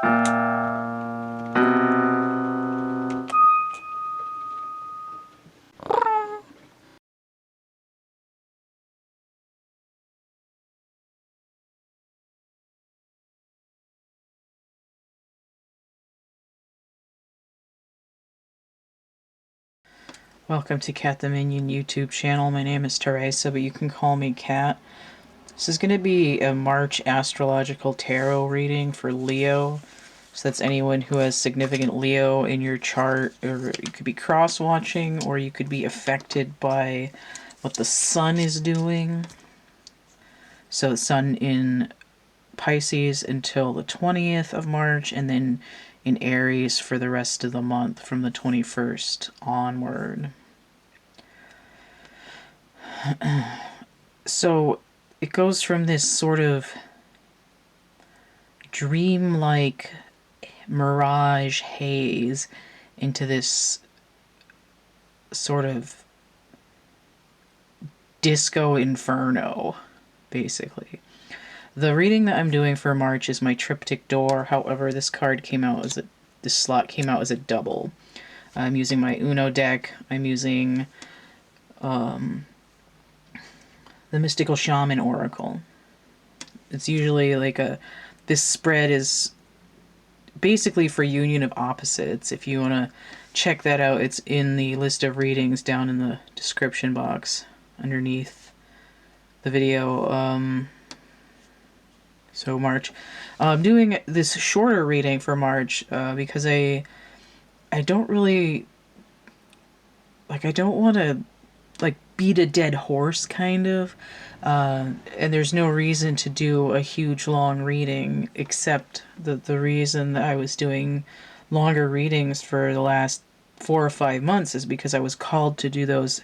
Welcome to CATtheMinion YouTube channel. My name is Theresa, but you can call me Cat. This is going to be a March astrological tarot reading for Leo. So that's anyone who has significant Leo in your chart, or you could be cross-watching, or you could be affected by what the sun is doing. So the sun in Pisces until the 20th of March, and then in Aries for the rest of the month from the 21st onward. So it goes from this sort of dreamlike mirage haze into this sort of disco inferno, basically. The reading that I'm doing for March is my Triptych Door. However, this slot came out as a double. I'm using my Uno deck. I'm using the Mystical Shaman Oracle. It's usually like this spread is basically for union of opposites. If you want to check that out, it's in the list of readings down in the description box underneath the video. So March. I'm doing this shorter reading for March because I don't really, I don't want to beat a dead horse, kind of. And there's no reason to do a huge long reading, except the reason that I was doing longer readings for the last 4 or 5 months is because I was called to do those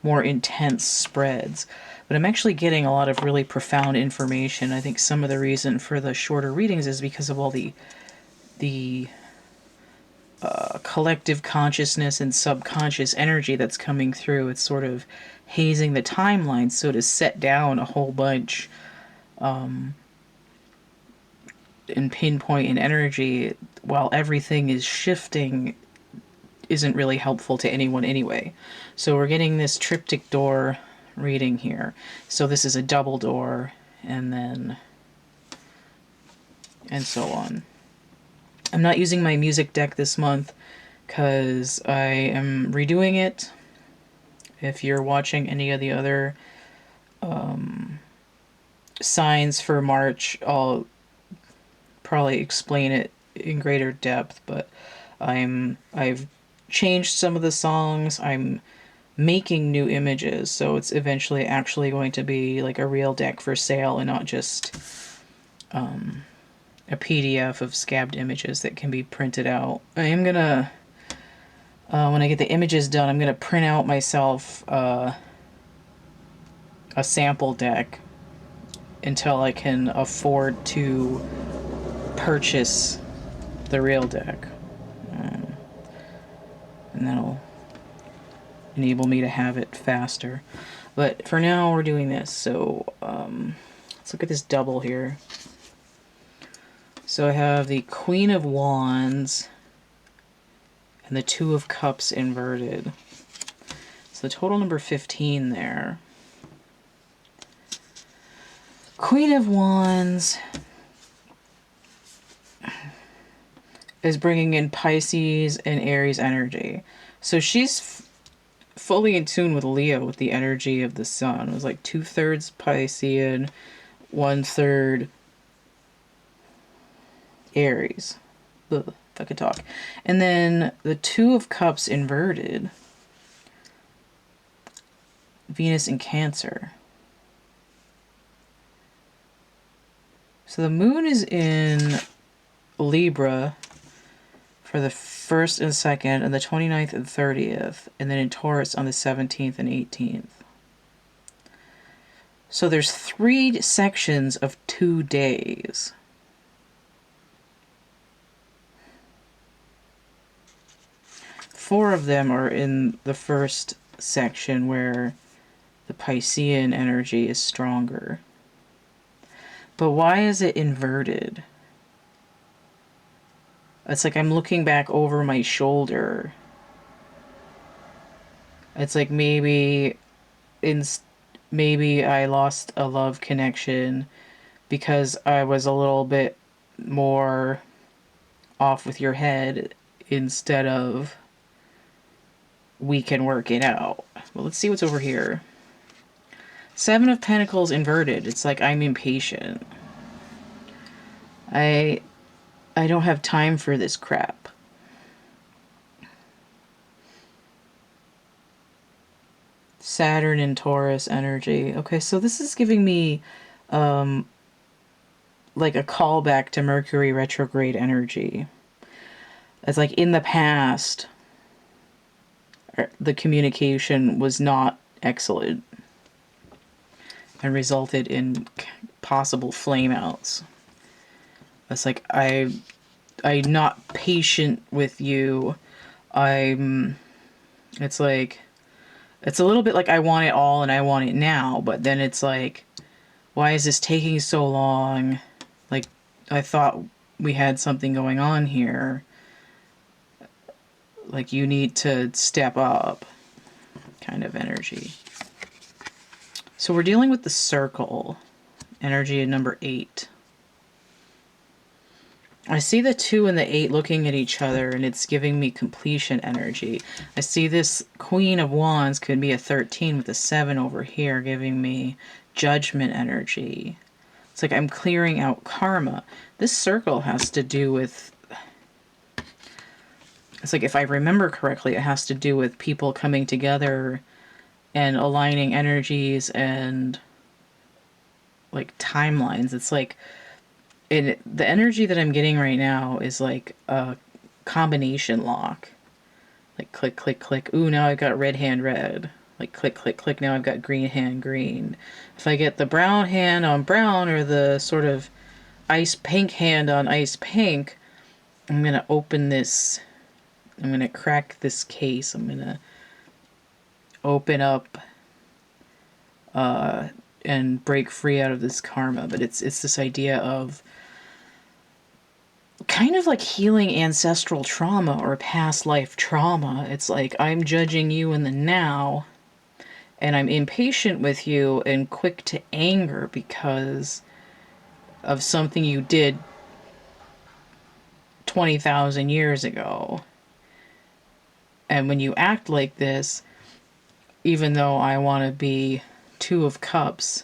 more intense spreads. But I'm actually getting a lot of really profound information. I think some of the reason for the shorter readings is because of all the collective consciousness and subconscious energy that's coming through. It's sort of hazing the timeline, so to set down a whole bunch and pinpoint in energy while everything is shifting isn't really helpful to anyone anyway. So we're getting this Triptych Door reading here. So this is a double door, and then and so on. I'm not using my music deck this month because I am redoing it. If you're watching any of the other signs for March, I'll probably explain it in greater depth, but I've changed some of the songs. I'm making new images, so it's eventually actually going to be like a real deck for sale and not just a PDF of scabbed images that can be printed out. I am gonna, when I get the images done, I'm gonna print out myself a sample deck until I can afford to purchase the real deck. And that'll enable me to have it faster. But for now, we're doing this. So let's look at this double here. So I have the Queen of Wands and the Two of Cups inverted. So the total number 15 there. Queen of Wands is bringing in Pisces and Aries energy. So she's fully in tune with Leo with the energy of the sun. It was like 2/3 Piscean, 1/3 Aries. Ugh, if I could talk. And then the Two of Cups inverted. Venus in Cancer. So the moon is in Libra for the 1st and 2nd, and the 29th and 30th, and then in Taurus on the 17th and 18th. So there's 3 sections of 2 days. Four of them are in the first section where the Piscean energy is stronger. But why is it inverted? It's like I'm looking back over my shoulder. It's like maybe I lost a love connection because I was a little bit more off with your head instead of we can work it out. Well, let's see what's over here. Seven of Pentacles inverted. It's like I'm impatient. I don't have time for this crap. Saturn and Taurus energy. Okay, so this is giving me like a callback to Mercury retrograde energy. It's like in the past, the communication was not excellent and resulted in possible flameouts. It's like I'm not patient with you. It's like, it's a little bit like I want it all and I want it now, but then it's like, why is this taking so long? Like, I thought we had something going on here. Like, you need to step up kind of energy. So we're dealing with the circle energy in number 8. I see the 2 and the 8 looking at each other, and it's giving me completion energy. I see this Queen of Wands could be a 13 with a 7 over here, giving me judgment energy. It's like I'm clearing out karma. This circle has to do with... It's like, if I remember correctly, it has to do with people coming together and aligning energies and, like, timelines. It's like... the energy that I'm getting right now is like a combination lock. Like click, click, click. Ooh, now I've got red hand red. Like click, click, click. Now I've got green hand green. If I get the brown hand on brown or the sort of ice pink hand on ice pink, I'm going to open this. I'm going to crack this case. I'm going to open up and break free out of this karma. But it's this idea of kind of like healing ancestral trauma or past life trauma. It's like I'm judging you in the now, and I'm impatient with you and quick to anger because of something you did 20,000 years ago. And when you act like this, even though I want to be 2 of Cups,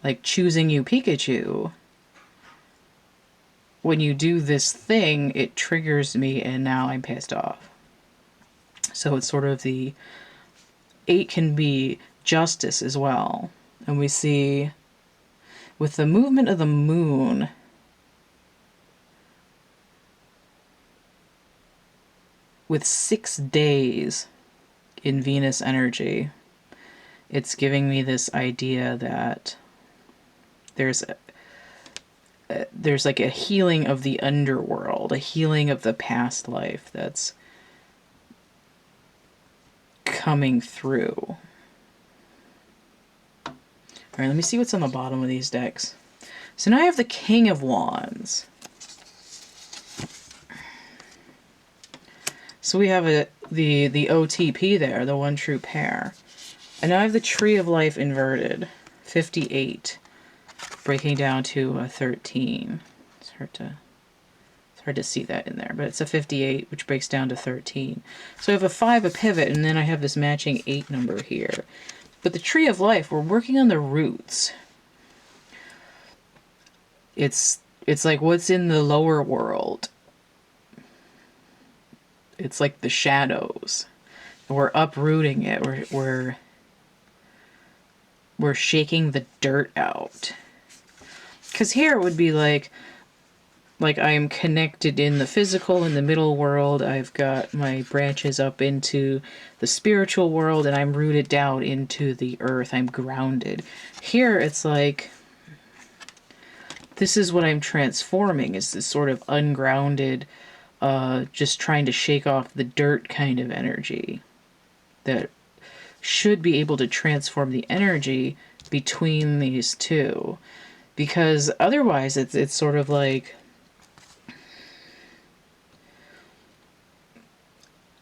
like choosing you Pikachu, when you do this thing, it triggers me and now I'm pissed off. So it's sort of the 8 can be justice as well. And we see with the movement of the moon, with 6 days in Venus energy, it's giving me this idea that there's like a healing of the underworld, a healing of the past life that's coming through. All right, let me see what's on the bottom of these decks. So now I have the King of Wands. So we have the OTP there, the one true pair. And now I have the Tree of Life inverted, 58, breaking down to a 13. It's hard to see that in there, but it's a 58, which breaks down to 13. So I have a 5, a pivot, and then I have this matching 8 number here. But the Tree of Life, we're working on the roots. It's like what's in the lower world. It's like the shadows. We're uprooting it. We're shaking the dirt out. Because here it would be like I'm connected in the physical, in the middle world. I've got my branches up into the spiritual world, and I'm rooted down into the earth. I'm grounded. Here it's like, this is what I'm transforming, is this sort of ungrounded, just trying to shake off the dirt kind of energy that should be able to transform the energy between these two. Because otherwise it's sort of like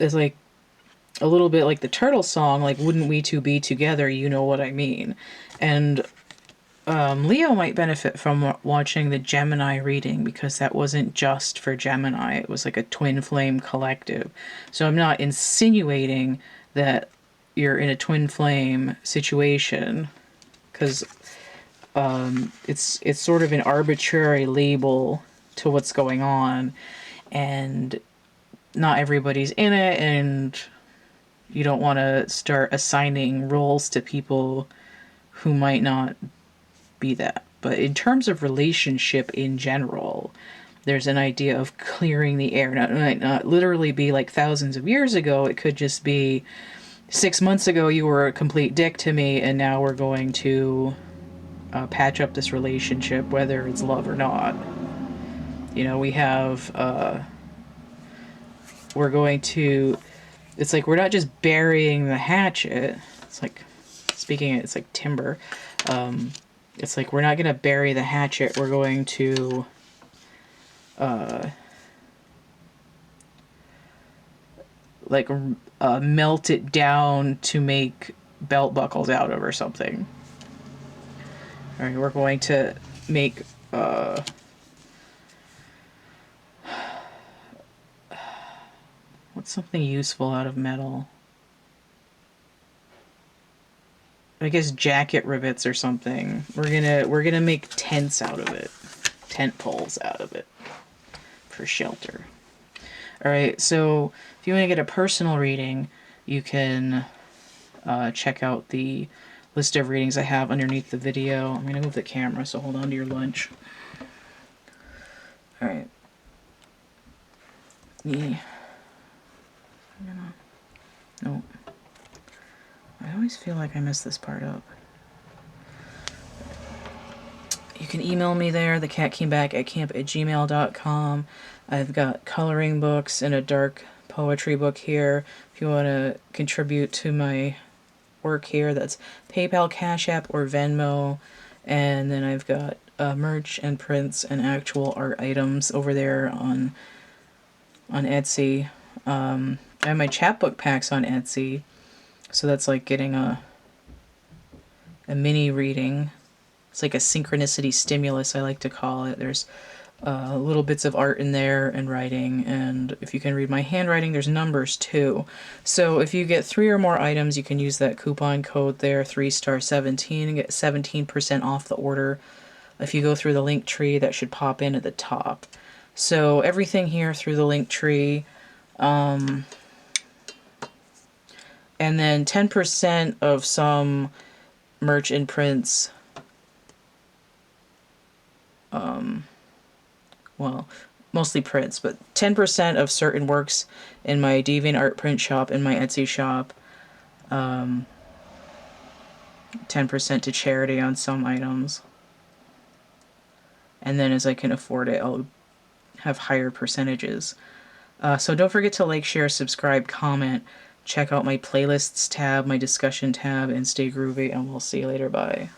it's like a little bit like the turtle song, like, wouldn't we two be together, you know what I mean. And Leo might benefit from watching the Gemini reading, because that wasn't just for Gemini. It was like a twin flame collective. So I'm not insinuating that you're in a twin flame situation, because it's sort of an arbitrary label to what's going on, and not everybody's in it, and you don't want to start assigning roles to people who might not be that. But in terms of relationship in general, there's an idea of clearing the air. Now, it might not literally be like thousands of years ago. It could just be 6 months ago you were a complete dick to me, and now we're going to patch up this relationship, whether it's love or not. You know, we have, we're going to, it's like we're not just burying the hatchet. It's like, speaking of, it's like timber. It's like we're not going to bury the hatchet. We're going to melt it down to make belt buckles out of or something. All right, we're going to make what's something useful out of metal? I guess jacket rivets or something. We're gonna make tents out of it. Tent poles out of it. For shelter. Alright, so if you want to get a personal reading, you can check out the list of readings I have underneath the video. I'm gonna move the camera, so hold on to your lunch. Alright. Nope. I always feel like I mess this part up. You can email me there, thecatcamebackatcamp@gmail.com. I've got coloring books and a dark poetry book here. If you want to contribute to my work here, that's PayPal, Cash App, or Venmo. And then I've got merch and prints and actual art items over there on Etsy. I have my chapbook packs on Etsy. So that's like getting a mini reading. It's like a synchronicity stimulus, I like to call it. There's little bits of art in there and writing, and if you can read my handwriting, there's numbers too. So if you get 3 or more items, you can use that coupon code there, 3*17, and get 17% off the order. If you go through the link tree, that should pop in at the top. So everything here through the link tree. And then 10% of some merch and prints. Well, mostly prints, but 10% of certain works in my DeviantArt print shop and my Etsy shop. 10% to charity on some items. And then as I can afford it, I'll have higher percentages. So don't forget to like, share, subscribe, comment. Check out my playlists tab, my discussion tab, and stay groovy, and we'll see you later. Bye.